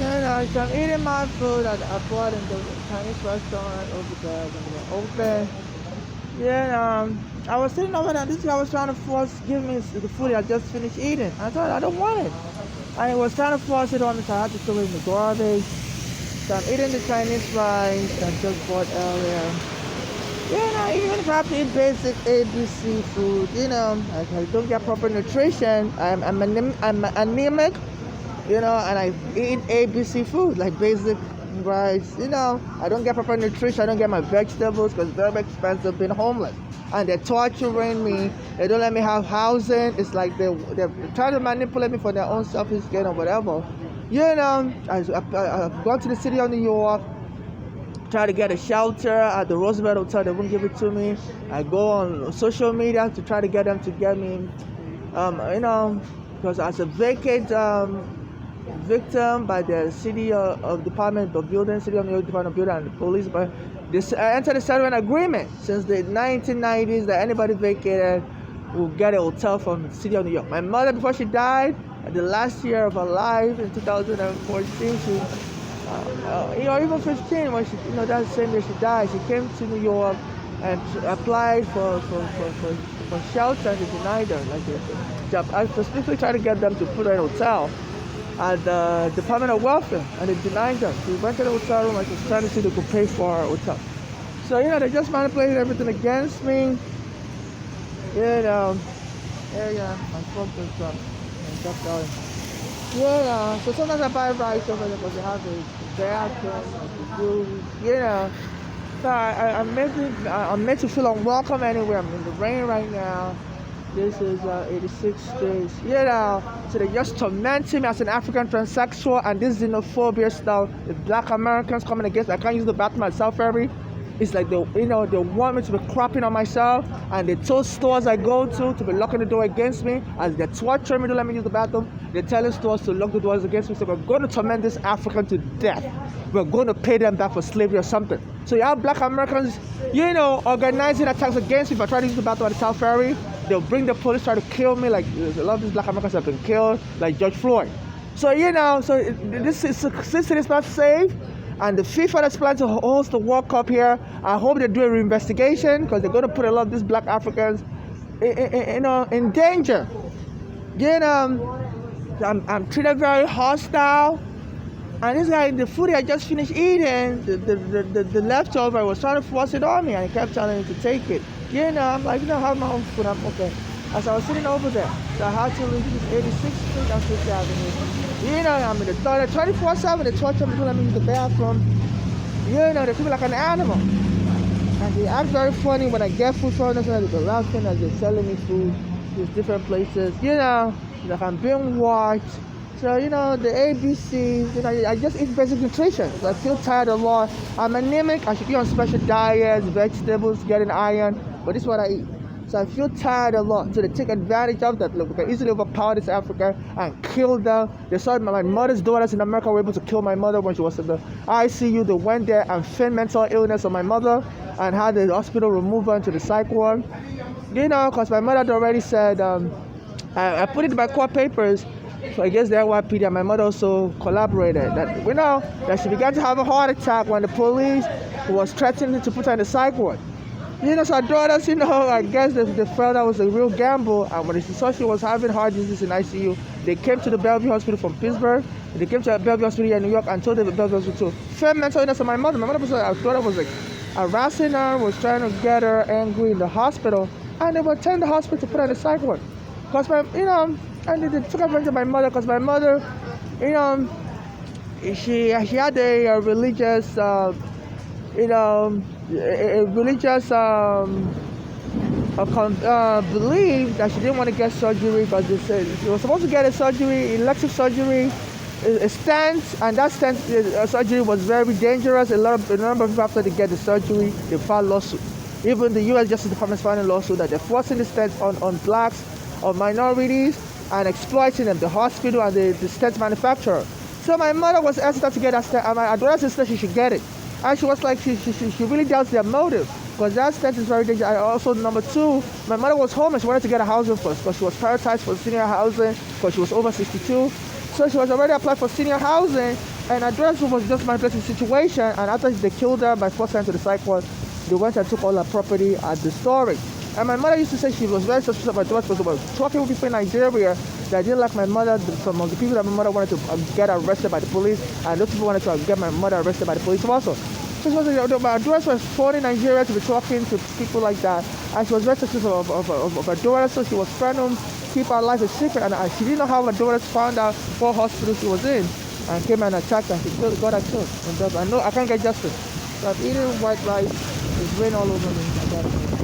No, so I'm eating my food. I bought in the Chinese restaurant over there when they're open. Yeah, I was sitting over there. This guy was trying to force give me the food I just finished eating. I thought I don't want it. I was trying to force it on me, so I had to throw it in the garbage. So I'm eating the Chinese rice I just bought earlier. Even if I have to eat basic ABC food, I don't get proper nutrition. I'm anemic, and I eat ABC food like basic rice. I don't get proper nutrition. I don't get my vegetables because it's very expensive being homeless. And they're torturing me. They don't let me have housing. It's like they're trying to manipulate me for their own selfish gain or whatever. I've gone to the city of New York, try to get a shelter at the Roosevelt Hotel. They won't give it to me. I go on social media to try to get them to get me, because as a vacant victim by the city of Department of Building, City of New York Department of Building and the police, but this entered a settlement agreement since the 1990s that anybody vacated will get a hotel from the City of New York. My mother, before she died, the last year of her life in 2014, she even 15 when she, that same year she died, she came to New York and applied for shelter and they denied her. I specifically tried to get them to put her in a hotel at the Department of Welfare and they denied her. She went to the hotel room and she was trying to see if they could pay for her hotel. So, they just manipulated everything against me. My phone just dropped. So sometimes I buy rice over there because they have a bathroom, So I'm made to feel unwelcome anywhere. I'm in the rain right now. This is 86 days. So they just tormenting me as an African transsexual and this xenophobia stuff. The black Americans coming against me. I can't use the bathroom myself, every. It's like they want me to be crapping on myself, and they told stores I go to be locking the door against me, as they're torturing me to let me use the bathroom. They're telling stores to lock the doors against me. So we're going to torment this African to death. We're going to pay them back for slavery or something. So you have black Americans, organizing attacks against me. If I try to use the bathroom at the South Ferry, they'll bring the police, try to kill me. Like a lot of these black Americans have been killed, like George Floyd. So this city is not safe. And the FIFA that's planning to host the World Cup here, I hope they do a reinvestigation because they're going to put a lot of these black Africans, in danger. I'm treated very hostile. And this guy, the food I just finished eating, the leftover, I was trying to force it on me, and he kept telling me to take it. I'm like, have my own food. I'm okay. As I was sitting over there, so I had to leave this 86th Street and 5th Avenue. I'm in the toilet 24/7. They torture me to let me use the bathroom. They treat me like an animal. And they act very funny when I get food from them. They're laughing as they're selling me food to different places. Like I'm being watched. So, the ABCs, I just eat basic nutrition. So I feel tired a lot. I'm anemic. I should be on special diets, vegetables, getting iron. But this is what I eat. So I feel tired a lot. So they take advantage of that. Look, we can easily overpower this Africa and kill them. They saw my mother's daughters in America were able to kill my mother when she was in the ICU. They went there and feigned mental illness on my mother and had the hospital remove her into the psych ward. Because my mother had already said, I put it in my court papers. So I guess the NYPD and my mother also collaborated. That she began to have a heart attack when the police was threatening to put her in the psych ward. So our daughters, I guess they felt that was a real gamble. And when they saw she was having heart disease in ICU, they came to the Bellevue Hospital from Pittsburgh. They came to the Bellevue Hospital here in New York and told the Bellevue Hospital to feign mental illness on my mother. My mother our daughter was like harassing her, was trying to get her angry in the hospital. And they were telling the hospital to put her in the psych ward. Because and they took advantage of my mother because my mother, she had a religious, a religious belief that she didn't want to get surgery because they said she was supposed to get a surgery, elective surgery, a stent, and that stent surgery was very dangerous. A number of people after they get the surgery, they filed lawsuit. Even the U.S. Justice Department is filing a lawsuit that they're forcing the stent on blacks or minorities and exploiting them, the hospital and the stent manufacturer. So my mother was asking her to get that stent, and my daughter said she should get it. And she was like, she really doubts their motive, because that stent is very dangerous. And also, number two, my mother was homeless. She wanted to get a housing first, because she was prioritized for senior housing, because she was over 62. So she was already applied for senior housing, And address was just manipulating the situation. And after they killed her by forcing her to the psych ward, they went and took all her property at the storage. And my mother used to say she was very suspicious of my daughter because about talking with people in Nigeria that didn't like my mother. Some of the people that my mother wanted to get arrested by the police, and those people wanted to get my mother arrested by the police also. So my daughter was born in Nigeria to be talking to people like that, and she was very suspicious of her daughter, so she was trying to keep her life a secret, and she didn't know how her daughter found out what hospital she was in, and came and attacked her. She got her killed. And I know I can't get justice. So I'm eating white rice. It's rain all over me.